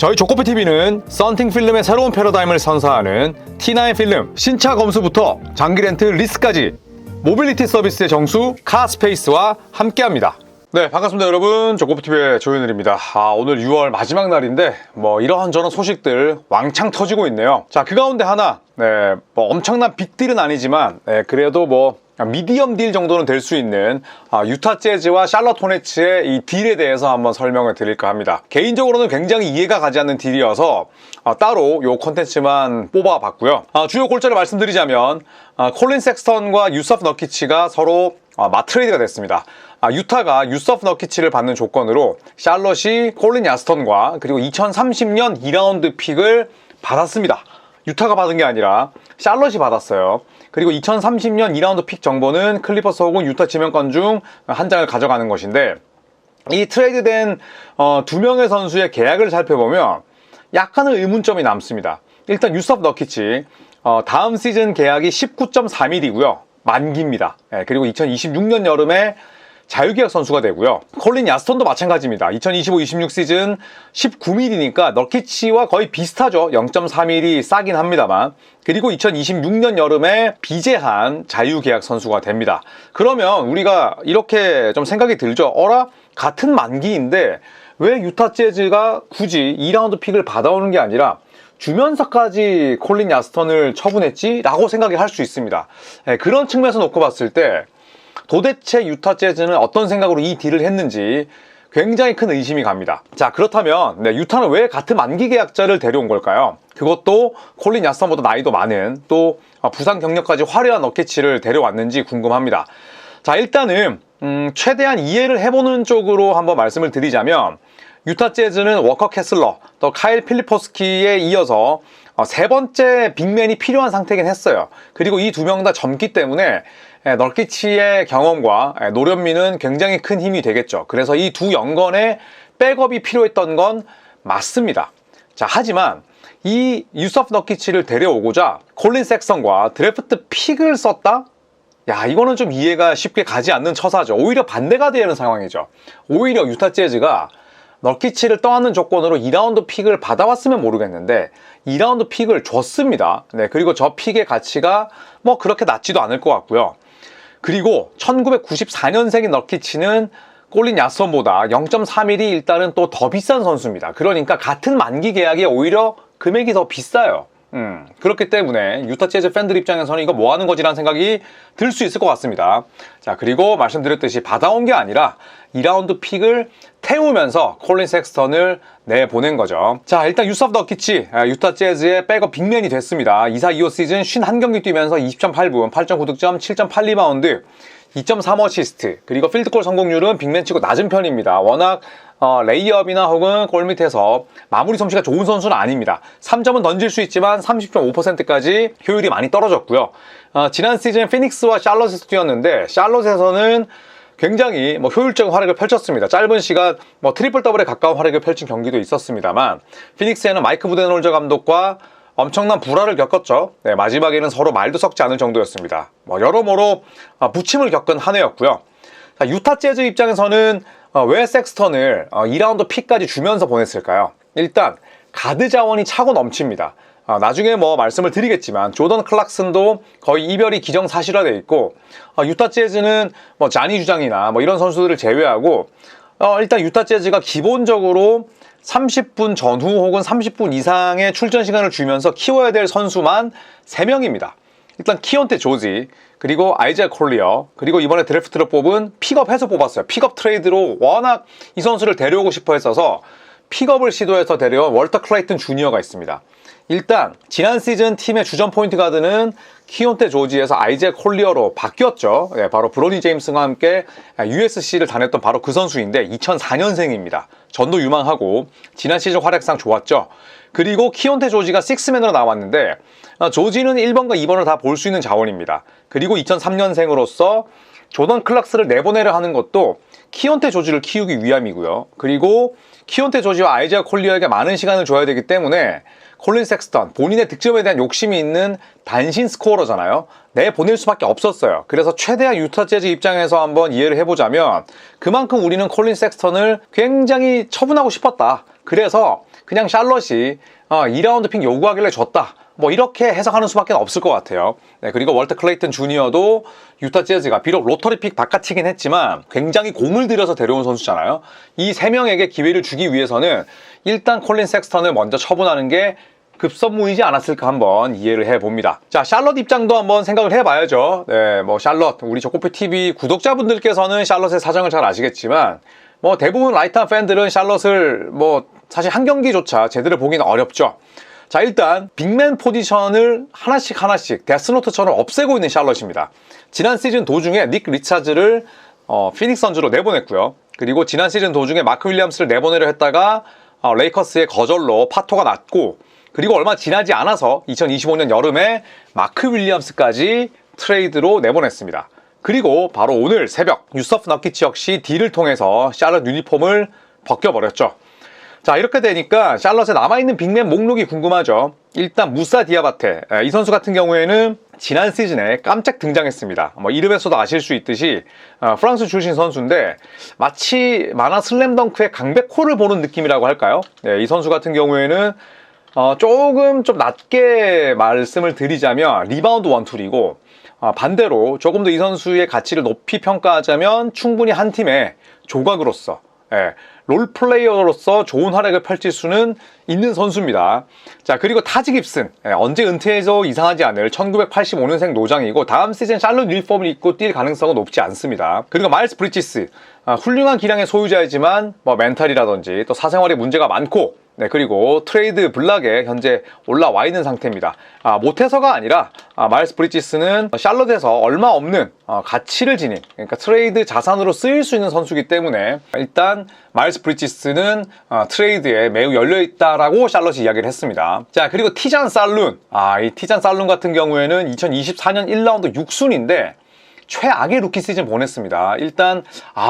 저희 조코피TV는 썬팅 필름의 새로운 패러다임을 선사하는 T9 필름 신차 검수부터 장기 렌트 리스까지 모빌리티 서비스의 정수 카스페이스와 함께합니다. 네, 반갑습니다 여러분. 조코피TV의 조현일입니다. 오늘 6월 마지막 날인데 이러한저런 소식들 왕창 터지고 있네요. 자, 그 가운데 하나, 엄청난 빅딜은 아니지만 그래도 미디엄 딜 정도는 될 수 있는 유타 재즈와 샬럿 호네츠의 이 딜에 대해서 한번 설명을 드릴까 합니다. 개인적으로는 굉장히 이해가 가지 않는 딜이어서 따로 요 콘텐츠만 뽑아봤고요. 주요 골자를 말씀드리자면 콜린 섹스턴과 유서프 너키치가 서로 맞트레이드가 됐습니다. 유타가 유서프 너키치를 받는 조건으로 샬럿이 콜린 야스턴과 그리고 2030년 2라운드 픽을 받았습니다. 유타가 받은 게 아니라 샬럿이 받았어요. 그리고 2030년 2라운드 픽 정보는 클리퍼스 혹은 유타 지명권 중 한 장을 가져가는 것인데, 이 트레이드된 두 명의 선수의 계약을 살펴보면 약간의 의문점이 남습니다. 일단 유서프 너키치 다음 시즌 계약이 19.3일이고요. 만기입니다. 그리고 2026년 여름에 자유계약 선수가 되고요. 콜린 야스턴도 마찬가지입니다. 2025-26 시즌 19밀이니까 너키치와 거의 비슷하죠. 0.3밀이 싸긴 합니다만. 그리고 2026년 여름에 비제한 자유계약 선수가 됩니다. 그러면 우리가 이렇게 좀 생각이 들죠. 같은 만기인데 왜 유타 재즈가 굳이 2라운드 픽을 받아오는 게 아니라 주면서까지 콜린 야스턴을 처분했지? 라고 생각을 할 수 있습니다. 그런 측면에서 놓고 봤을 때 도대체 유타 재즈는 어떤 생각으로 이 딜을 했는지 굉장히 큰 의심이 갑니다. 자, 그렇다면 유타는 왜 같은 만기 계약자를 데려온 걸까요? 그것도 콜린 야스턴보다 나이도 많은, 또 부상 경력까지 화려한 너키치를 데려왔는지 궁금합니다. 자, 일단은 최대한 이해를 해보는 쪽으로 한번 말씀을 드리자면, 유타 재즈는 워커 캐슬러, 또 카일 필리포스키에 이어서 세 번째 빅맨이 필요한 상태긴 했어요. 그리고 이 두 명 다 젊기 때문에 너키치의 경험과 노련미는 굉장히 큰 힘이 되겠죠. 그래서 이 두 연건의 백업이 필요했던 건 맞습니다. 자, 하지만 이 유서프 너키치를 데려오고자 콜린 섹스턴과 드래프트 픽을 썼다? 야, 이거는 좀 이해가 쉽게 가지 않는 처사죠. 오히려 반대가 되는 상황이죠. 오히려 유타 재즈가 너키치를 떠안는 조건으로 2라운드 픽을 받아왔으면 모르겠는데 2라운드 픽을 줬습니다. 그리고 저 픽의 가치가 그렇게 낮지도 않을 것 같고요. 그리고 1994년생인 너키치는 콜린 야스턴보다 0.3일이 일단은 또 더 비싼 선수입니다. 그러니까 같은 만기 계약에 오히려 금액이 더 비싸요. 그렇기 때문에 유타 재즈 팬들 입장에서는 이거 뭐 하는 거지라는 생각이 들 수 있을 것 같습니다. 자, 그리고 말씀드렸듯이 받아온 게 아니라 2라운드 픽을 태우면서 콜린 섹스턴을 내보낸 거죠. 자, 일단 유서프 너키치 유타 재즈의 백업 빅맨이 됐습니다. 24-25 시즌 51경기 뛰면서 20.8분, 8.9득점, 7.8리바운드, 2.3 어시스트, 그리고 필드골 성공률은 빅맨치고 낮은 편입니다. 워낙 레이업이나 혹은 골 밑에서 마무리 솜씨가 좋은 선수는 아닙니다. 3점은 던질 수 있지만 30.5%까지 효율이 많이 떨어졌고요. 지난 시즌 피닉스와 샬럿에서 뛰었는데 샬럿에서는 굉장히 효율적인 활약을 펼쳤습니다. 짧은 시간 트리플 더블에 가까운 활약을 펼친 경기도 있었습니다만, 피닉스에는 마이크 부덴홀저 감독과 엄청난 불화를 겪었죠. 마지막에는 서로 말도 섞지 않을 정도였습니다. 여러모로 부침을 겪은 한 해였고요. 자, 유타 재즈 입장에서는 왜 섹스턴을 2라운드 픽까지 주면서 보냈을까요? 일단 가드 자원이 차고 넘칩니다. 나중에 말씀을 드리겠지만 조던 클락슨도 거의 이별이 기정사실화되어 있고, 유타 재즈는 자니 주장이나 이런 선수들을 제외하고 일단 유타 재즈가 기본적으로 30분 전후 혹은 30분 이상의 출전 시간을 주면서 키워야 될 선수만 3명입니다. 일단 키온테 조지, 그리고 아이자 콜리어, 그리고 이번에 드래프트로 뽑은 픽업해서 뽑았어요. 픽업 트레이드로 워낙 이 선수를 데려오고 싶어 했어서 픽업을 시도해서 데려온 월터 클레이튼 주니어가 있습니다. 일단 지난 시즌 팀의 주전 포인트 가드는 키온테 조지에서 아이제 콜리어로 바뀌었죠. 바로 브로니 제임스와 함께 USC를 다녔던 바로 그 선수인데 2004년생입니다. 전도 유망하고 지난 시즌 활약상 좋았죠. 그리고 키온테 조지가 식스맨으로 나왔는데 조지는 1번과 2번을 다 볼 수 있는 자원입니다. 그리고 2003년생으로서 조던 클락스를 내보내려 하는 것도 키온테 조지를 키우기 위함이고요. 그리고 키온테 조지와 아이자 콜리어에게 많은 시간을 줘야 되기 때문에 콜린 섹스턴, 본인의 득점에 대한 욕심이 있는 단신 스코어러잖아요. 내보낼 수밖에 없었어요. 그래서 최대한 유타 재즈 입장에서 한번 이해를 해보자면 그만큼 우리는 콜린 섹스턴을 굉장히 처분하고 싶었다. 그래서 그냥 샬럿이 2라운드 픽 요구하길래 줬다, 뭐 이렇게 해석하는 수밖에 없을 것 같아요. 네, 그리고 월터 클레이튼 주니어도 유타 재즈가 비록 로터리 픽 바깥이긴 했지만 굉장히 공을 들여서 데려온 선수잖아요. 이 세 명에게 기회를 주기 위해서는 일단 콜린 섹스턴을 먼저 처분하는 게 급선무이지 않았을까 한번 이해를 해봅니다. 자, 샬럿 입장도 한번 생각을 해봐야죠. 네, 뭐 샬럿, 우리 조코피TV 구독자분들께서는 샬럿의 사정을 잘 아시겠지만 뭐 대부분 라이트한 팬들은 샬럿을 뭐 사실 한 경기조차 제대로 보기는 어렵죠. 자, 일단 빅맨 포지션을 하나씩 데스노트처럼 없애고 있는 샬럿입니다. 지난 시즌 도중에 닉 리차즈를 피닉스 선즈로 내보냈고요. 그리고 지난 시즌 도중에 마크 윌리엄스를 내보내려 했다가 레이커스의 거절로 파토가 났고, 그리고 얼마 지나지 않아서 2025년 여름에 마크 윌리엄스까지 트레이드로 내보냈습니다. 그리고 바로 오늘 새벽 유서프 너키치 역시 딜을 통해서 샬럿 유니폼을 벗겨버렸죠. 자, 이렇게 되니까 샬럿에 남아있는 빅맨 목록이 궁금하죠. 일단 무사 디아바테, 이 선수 같은 경우에는 지난 시즌에 깜짝 등장했습니다. 뭐 이름에서도 아실 수 있듯이 프랑스 출신 선수인데 마치 만화 슬램덩크의 강백호를 보는 느낌이라고 할까요? 네, 이 선수 같은 경우에는 조금 좀 낮게 말씀을 드리자면 리바운드 원툴이고, 반대로 조금 더 이 선수의 가치를 높이 평가하자면 충분히 한 팀의 조각으로서, 롤플레이어로서 좋은 활약을 펼칠 수는 있는 선수입니다. 자, 그리고 타지 깁슨, 언제 은퇴해서 이상하지 않을 1985년생 노장이고 다음 시즌 샬럿 유니폼을 입고 뛸 가능성은 높지 않습니다. 그리고 마일스 브리지스, 훌륭한 기량의 소유자이지만 뭐 멘탈이라든지 또 사생활에 문제가 많고, 네, 그리고 트레이드 블락에 현재 올라와 있는 상태입니다. 못해서가 아니라 마일스 브리지스는 샬럿에서 얼마 없는 가치를 지닌, 그러니까 트레이드 자산으로 쓰일 수 있는 선수이기 때문에 일단 마일스 브리지스는 트레이드에 매우 열려있다라고 샬럿이 이야기를 했습니다. 자, 그리고 티잔 살룬, 이 티잔 살룬 같은 경우에는 2024년 1라운드 6순인데 최악의 루키 시즌 보냈습니다. 일단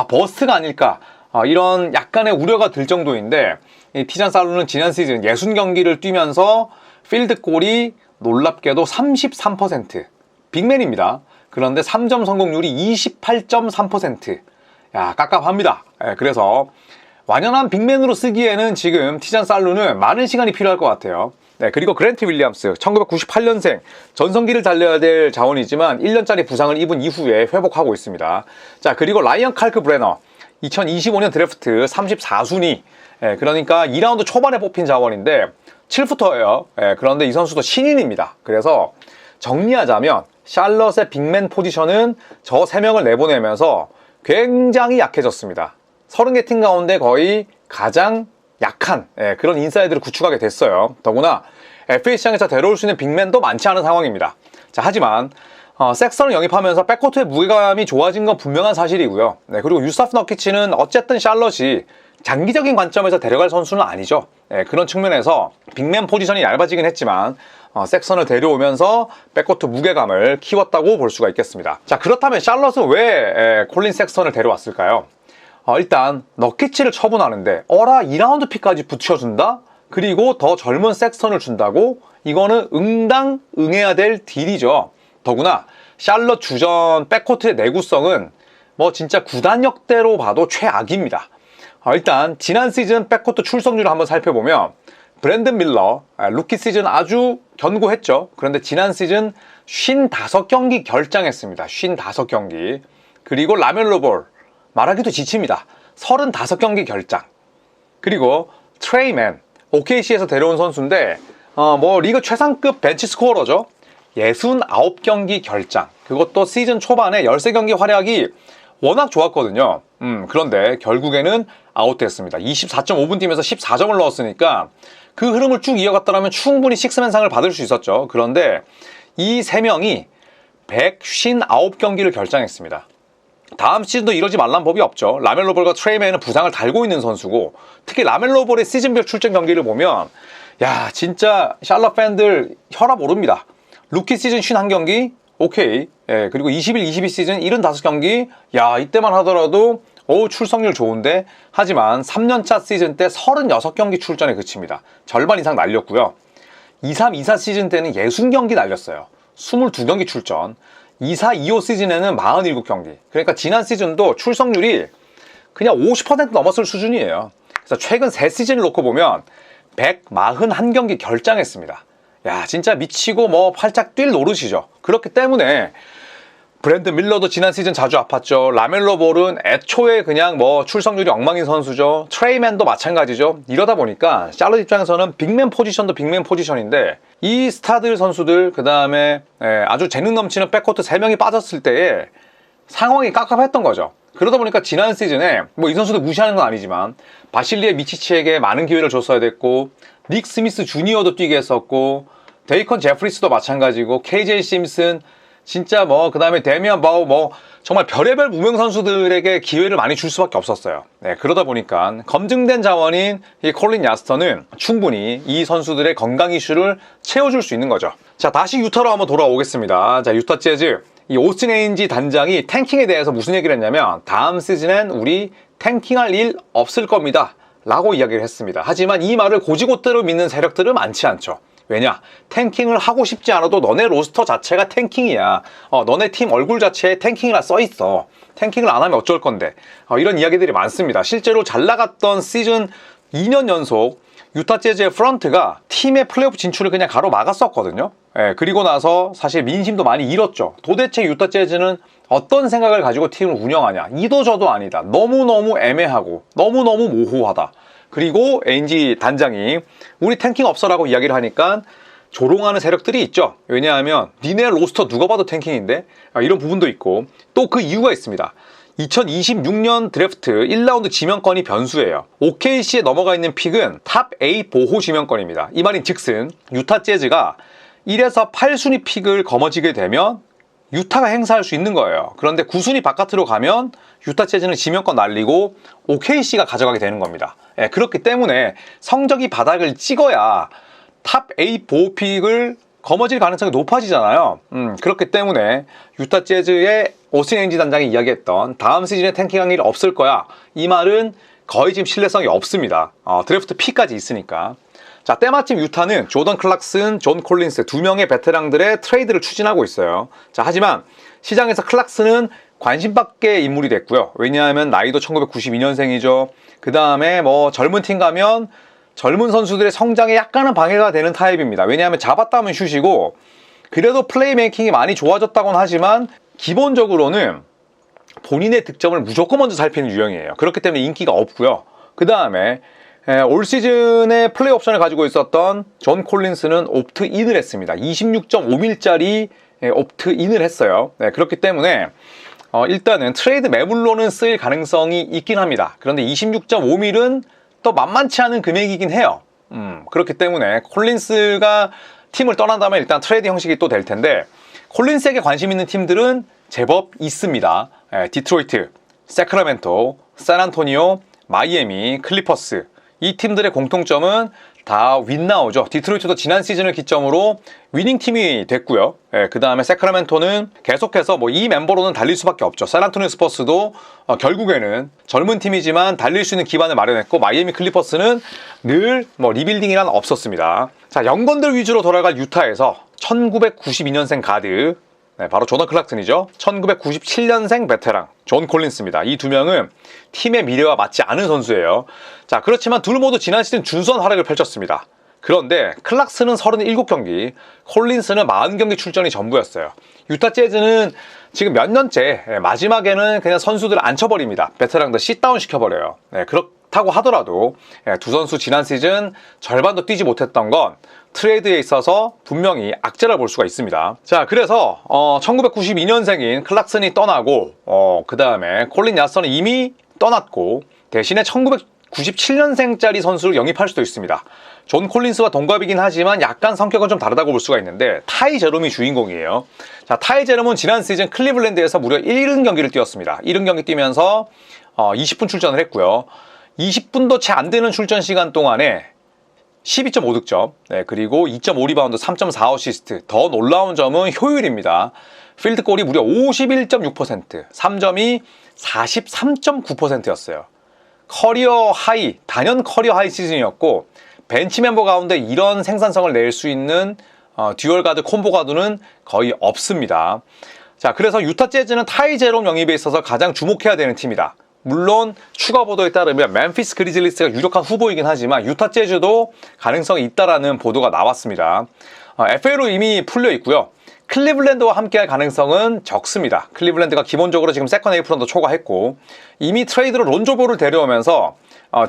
버스트가 아닐까, 이런 약간의 우려가 들 정도인데, 이 티잔 살룬은 지난 시즌 60경기를 뛰면서 필드골이 놀랍게도 33%, 빅맨입니다. 그런데 3점 성공률이 28.3%. 야, 깝깝합니다. 그래서 완연한 빅맨으로 쓰기에는 지금 티잔 살룬은 많은 시간이 필요할 것 같아요. 네, 그리고 그랜트 윌리엄스, 1998년생, 전성기를 달려야 될 자원이지만 1년짜리 부상을 입은 이후에 회복하고 있습니다. 자, 그리고 라이언 칼크 브레너, 2025년 드래프트 34순위, 그러니까 2라운드 초반에 뽑힌 자원인데 7푸터예요. 그런데 이 선수도 신인입니다. 그래서 정리하자면 샬럿의 빅맨 포지션은 저 3명을 내보내면서 굉장히 약해졌습니다. 30개 팀 가운데 거의 가장 약한 그런 인사이드를 구축하게 됐어요. 더구나 FA 시장에서 데려올 수 있는 빅맨도 많지 않은 상황입니다. 자, 하지만 섹스턴을 영입하면서 백코트의 무게감이 좋아진 건 분명한 사실이고요. 네, 그리고 유서프 너키치는 어쨌든 샬럿이 장기적인 관점에서 데려갈 선수는 아니죠. 그런 측면에서 빅맨 포지션이 얇아지긴 했지만 섹스턴을 데려오면서 백코트 무게감을 키웠다고 볼 수가 있겠습니다. 자, 그렇다면 샬럿은 왜 콜린 섹스턴을 데려왔을까요? 일단 너키치를 처분하는데 2라운드 픽까지 붙여준다? 그리고 더 젊은 섹스턴을 준다고? 이거는 응당응해야 될 딜이죠. 더구나 샬럿 주전 백코트의 내구성은 뭐 진짜 구단 역대로 봐도 최악입니다. 일단 지난 시즌 백코트 출석률을 한번 살펴보면 브랜든 밀러, 루키 시즌 아주 견고했죠. 그런데 지난 시즌 55경기 결장했습니다. 55경기. 그리고 라멜로 볼, 말하기도 지칩니다. 35경기 결장. 그리고 트레이맨, OKC에서 데려온 선수인데 뭐 리그 최상급 벤치 스코어러죠. 69경기 결장. 그것도 시즌 초반에 13경기 활약이 워낙 좋았거든요. 그런데 결국에는 아웃됐습니다. 24.5분 뛰면서 14점을 넣었으니까 그 흐름을 쭉 이어갔더라면 충분히 식스맨상을 받을 수 있었죠. 그런데 이 3명이 159경기를 결장했습니다. 다음 시즌도 이러지 말란 법이 없죠. 라멜로 볼과 트레이맨은 부상을 달고 있는 선수고, 특히 라멜로 볼의 시즌별 출전 경기를 보면 야, 진짜 샬럿 팬들 혈압 오릅니다. 루키 시즌 51경기 오케이. 그리고 21, 22 시즌 75경기, 야, 이때만 하더라도 출석률 좋은데, 하지만 3년차 시즌 때 36경기 출전에 그칩니다. 절반 이상 날렸고요. 23, 24 시즌 때는 60경기 날렸어요. 22경기 출전. 24, 25 시즌에는 47경기. 그러니까 지난 시즌도 출석률이 그냥 50% 넘었을 수준이에요. 그래서 최근 3시즌을 놓고 보면 141경기 결장했습니다. 야, 진짜 미치고 뭐 활짝 뛸 노릇이죠. 그렇기 때문에 브랜든 밀러도 지난 시즌 자주 아팠죠. 라멜로 볼은 애초에 그냥 뭐 출석률이 엉망인 선수죠. 트레이맨도 마찬가지죠. 이러다 보니까 샬럿 입장에서는 빅맨 포지션도 빅맨 포지션인데 이 스타들 선수들 그 다음에 아주 재능 넘치는 백코트 3명이 빠졌을 때에 상황이 깝깝했던 거죠. 그러다 보니까 지난 시즌에 뭐 이 선수들 무시하는 건 아니지만 바실리에 미치치에게 많은 기회를 줬어야 됐고 닉 스미스 주니어도 뛰게 했었고 데이컨 제프리스도 마찬가지고 KJ 심슨 진짜 뭐 그 다음에 데미안 바우 뭐 정말 별의별 무명 선수들에게 기회를 많이 줄 수밖에 없었어요. 네, 그러다 보니까 검증된 자원인 이 콜린 야스터는 충분히 이 선수들의 건강 이슈를 채워줄 수 있는 거죠. 자, 다시 유타로 한번 돌아오겠습니다. 자, 유타 재즈 이 오스틴 에인지 단장이 탱킹에 대해서 무슨 얘기를 했냐면 다음 시즌엔 우리 탱킹할 일 없을 겁니다 라고 이야기를 했습니다. 하지만 이 말을 고지고대로 믿는 세력들은 많지 않죠. 왜냐? 탱킹을 하고 싶지 않아도 너네 로스터 자체가 탱킹이야. 너네 팀 얼굴 자체에 탱킹이라 써있어. 탱킹을 안 하면 어쩔 건데. 이런 이야기들이 많습니다. 실제로 잘 나갔던 시즌 2년 연속 유타 재즈의 프런트가 팀의 플레이오프 진출을 그냥 가로막았었거든요. 그리고 나서 사실 민심도 많이 잃었죠. 도대체 유타 재즈는 어떤 생각을 가지고 팀을 운영하냐. 이도 저도 아니다. 너무너무 애매하고 너무너무 모호하다. 그리고 에인지 단장이 우리 탱킹 없어라고 이야기를 하니까 조롱하는 세력들이 있죠. 왜냐하면 니네 로스터 누가 봐도 탱킹인데 이런 부분도 있고 또 그 이유가 있습니다. 2026년 드래프트 1라운드 지명권이 변수예요. OKC에 넘어가 있는 픽은 탑 A 보호 지명권입니다. 이 말인 즉슨 유타 재즈가 1에서 8순위 픽을 거머쥐게 되면 유타가 행사할 수 있는 거예요. 그런데 9순위 바깥으로 가면 유타 재즈는 지명권 날리고 OKC가 가져가게 되는 겁니다. 그렇기 때문에 성적이 바닥을 찍어야 탑 A 보호 픽을 거머쥘 가능성이 높아지잖아요. 그렇기 때문에 유타 재즈의 오스틴 에인지 단장이 이야기했던 다음 시즌에 탱킹할 일 없을 거야. 이 말은 거의 지금 신뢰성이 없습니다. 드래프트 픽까지 있으니까. 자, 때마침 유타는 조던 클락슨, 존 콜린스 두 명의 베테랑들의 트레이드를 추진하고 있어요. 자, 하지만 시장에서 클락슨은 관심 밖의 인물이 됐고요. 왜냐하면 나이도 1992년생이죠. 그 다음에 뭐 젊은 팀 가면 젊은 선수들의 성장에 약간은 방해가 되는 타입입니다. 왜냐하면 잡았다면 슛이고 그래도 플레이메이킹이 많이 좋아졌다고는 하지만 기본적으로는 본인의 득점을 무조건 먼저 살피는 유형이에요. 그렇기 때문에 인기가 없고요. 그 다음에 올 시즌에 플레이 옵션을 가지고 있었던 존 콜린스는 옵트인을 했습니다. 26.5밀짜리 옵트인을 했어요. 그렇기 때문에 일단은 트레이드 매물로는 쓰일 가능성이 있긴 합니다. 그런데 26.5밀은 또 만만치 않은 금액이긴 해요. 그렇기 때문에 콜린스가 팀을 떠난다면 일단 트레이드 형식이 또 될 텐데 콜린스에게 관심 있는 팀들은 제법 있습니다. 디트로이트, 세크라멘토, 샌안토니오, 마이애미, 클리퍼스 이 팀들의 공통점은 다 윈나우죠. 디트로이트도 지난 시즌을 기점으로 위닝팀이 됐고요. 그 다음에 세크라멘토는 계속해서 뭐 이 멤버로는 달릴 수밖에 없죠. 샌안토니오 스퍼스도 결국에는 젊은 팀이지만 달릴 수 있는 기반을 마련했고 마이애미 클리퍼스는 늘 뭐 리빌딩이란 없었습니다. 자, 영건들 위주로 돌아갈 유타에서 1992년생 가드 바로 조던 클락슨이죠. 1997년생 베테랑 존 콜린스입니다. 이 두 명은 팀의 미래와 맞지 않은 선수예요. 자, 그렇지만 둘 모두 지난 시즌 준수한 활약을 펼쳤습니다. 그런데 클락슨은 37경기, 콜린스는 40경기 출전이 전부였어요. 유타 재즈는 지금 몇 년째 마지막에는 그냥 선수들을 앉혀버립니다. 베테랑들 싯다운 시켜버려요. 그렇다고 하더라도 두 선수 지난 시즌 절반도 뛰지 못했던 건 트레이드에 있어서 분명히 악재를 볼 수가 있습니다. 자, 그래서 1992년생인 클락슨이 떠나고 그 다음에 콜린 야스터는 이미 떠났고 대신에 1997년생짜리 선수를 영입할 수도 있습니다. 존 콜린스와 동갑이긴 하지만 약간 성격은 좀 다르다고 볼 수가 있는데 타이 제롬이 주인공이에요. 자, 타이 제롬은 지난 시즌 클리블랜드에서 무려 70경기를 뛰었습니다. 70경기 뛰면서 20분 출전을 했고요. 20분도 채 안 되는 출전 시간 동안에 12.5득점, 그리고 2.5리바운드, 3.4어시스트. 더 놀라운 점은 효율입니다. 필드골이 무려 51.6%, 3점이 43.9%였어요. 커리어 하이, 단연 커리어 하이 시즌이었고 벤치 멤버 가운데 이런 생산성을 낼 수 있는 듀얼 가드, 콤보 가드는 거의 없습니다. 자, 그래서 유타 재즈는 타이 제롬 영입에 있어서 가장 주목해야 되는 팀이다. 물론 추가 보도에 따르면 멤피스 그리즐리스가 유력한 후보이긴 하지만 유타 재즈도 가능성이 있다라는 보도가 나왔습니다. FA로 이미 풀려 있고요. 클리블랜드와 함께할 가능성은 적습니다. 클리블랜드가 기본적으로 지금 세컨 에이프런도 초과했고 이미 트레이드로 론조보를 데려오면서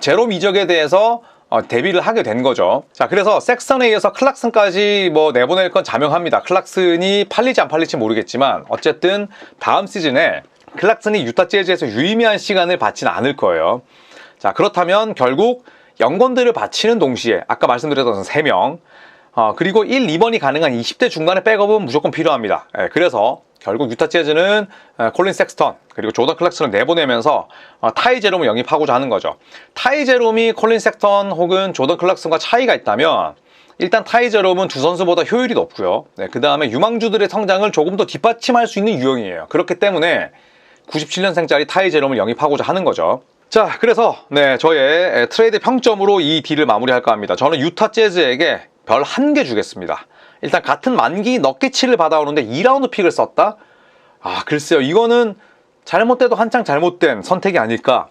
제롬 이적에 대해서 데뷔를 하게 된 거죠. 자, 그래서 섹슨에 이어서 클락슨까지 뭐 내보낼 건 자명합니다. 클락슨이 팔릴지 안 팔릴지 모르겠지만 어쨌든 다음 시즌에 클락슨이 유타 재즈에서 유의미한 시간을 받지는 않을 거예요. 자, 그렇다면 결국 연건들을 바치는 동시에 아까 말씀드렸던 3명 그리고 1, 2번이 가능한 20대 중반의 백업은 무조건 필요합니다. 그래서 결국 유타 재즈는 콜린 섹스턴 그리고 조던 클락슨을 내보내면서 타이 제롬을 영입하고자 하는 거죠. 타이 제롬이 콜린 섹스턴 혹은 조던 클락슨과 차이가 있다면 일단 타이 제롬은 두 선수보다 효율이 높고요. 그 다음에 유망주들의 성장을 조금 더 뒷받침할 수 있는 유형이에요. 그렇기 때문에 97년생짜리 타이 제롬을 영입하고자 하는 거죠. 자, 그래서 저의 트레이드 평점으로 이 딜을 마무리할까 합니다. 저는 유타 재즈에게 별 1개 주겠습니다. 일단 같은 만기 넉기치를 받아오는데 2라운드 픽을 썼다? 글쎄요. 이거는 잘못돼도 한창 잘못된 선택이 아닐까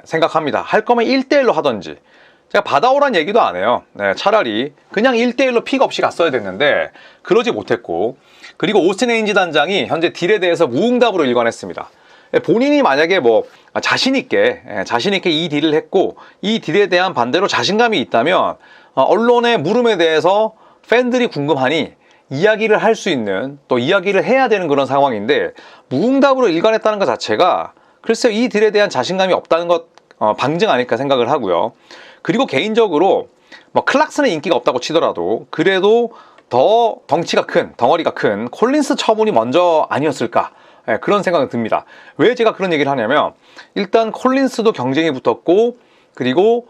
생각합니다. 할 거면 1대1로 하던지. 제가 받아오란 얘기도 안 해요. 차라리 그냥 1대1로 픽 없이 갔어야 됐는데 그러지 못했고, 그리고 오스틴 에인지 단장이 현재 딜에 대해서 무응답으로 일관했습니다. 본인이 만약에 뭐 자신있게 이 딜을 했고 이 딜에 대한 반대로 자신감이 있다면 언론의 물음에 대해서 팬들이 궁금하니 이야기를 할 수 있는, 또 이야기를 해야 되는 그런 상황인데 무응답으로 일관했다는 것 자체가 글쎄요, 이 딜에 대한 자신감이 없다는 것 방증 아닐까 생각을 하고요. 그리고 개인적으로 뭐 클락슨의 인기가 없다고 치더라도 그래도 더 덩어리가 큰 콜린스 처분이 먼저 아니었을까, 그런 생각이 듭니다. 왜 제가 그런 얘기를 하냐면 일단 콜린스도 경쟁이 붙었고, 그리고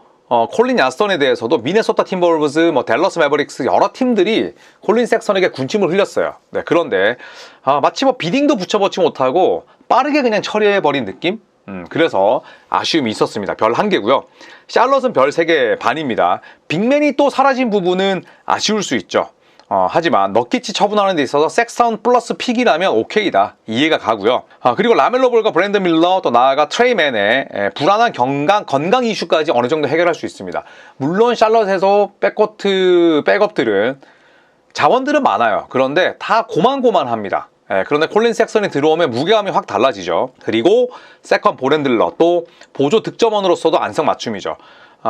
콜린 야스턴에 대해서도 미네소타 팀버울브스, 뭐 댈러스 매버릭스 여러 팀들이 콜린 섹슨에게 군침을 흘렸어요. 그런데 마치 뭐 비딩도 붙여보지 못하고 빠르게 그냥 처리해버린 느낌? 그래서 아쉬움이 있었습니다. 별 1개고요. 샬럿은 별 3개 반입니다. 빅맨이 또 사라진 부분은 아쉬울 수 있죠. 하지만 넉기치 처분하는 데 있어서 섹슨 플러스 픽이라면 오케이다, 이해가 가고요. 그리고 라멜로 볼과 브랜든 밀러, 또 나아가 트레이맨의 불안한 건강 이슈까지 어느 정도 해결할 수 있습니다. 물론 샬럿에서 백업들은 자원들은 많아요. 그런데 다 고만고만합니다. 그런데 콜린 섹슨이 들어오면 무게감이 확 달라지죠. 그리고 세컨 볼핸들러, 또 보조 득점원으로서도 안성맞춤이죠.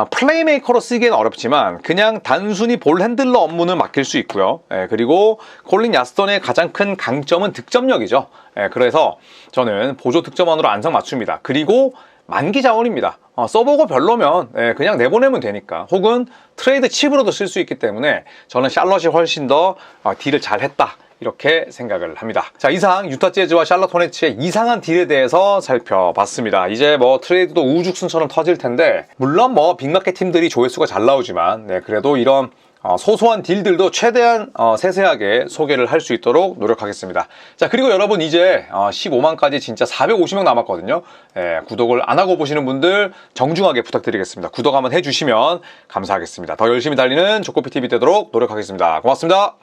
플레이메이커로 쓰기에는 어렵지만 그냥 단순히 볼 핸들러 업무는 맡길 수 있고요. 그리고 콜린 야스턴의 가장 큰 강점은 득점력이죠. 그래서 저는 보조 득점원으로 안성맞춤이다. 그리고 만기 자원입니다. 써보고 별로면 그냥 내보내면 되니까, 혹은 트레이드 칩으로도 쓸 수 있기 때문에 저는 샬럿이 훨씬 더 딜을 잘했다, 이렇게 생각을 합니다. 자, 이상 유타 재즈와 샬럿 호네츠의 이상한 딜에 대해서 살펴봤습니다. 이제 뭐 트레이드도 우후죽순처럼 터질 텐데, 물론 뭐 빅마켓 팀들이 조회수가 잘 나오지만 그래도 이런 소소한 딜들도 최대한 세세하게 소개를 할 수 있도록 노력하겠습니다. 자, 그리고 여러분 이제 15만까지 진짜 450명 남았거든요. 구독을 안 하고 보시는 분들 정중하게 부탁드리겠습니다. 구독 한번 해주시면 감사하겠습니다. 더 열심히 달리는 조코피TV 되도록 노력하겠습니다. 고맙습니다.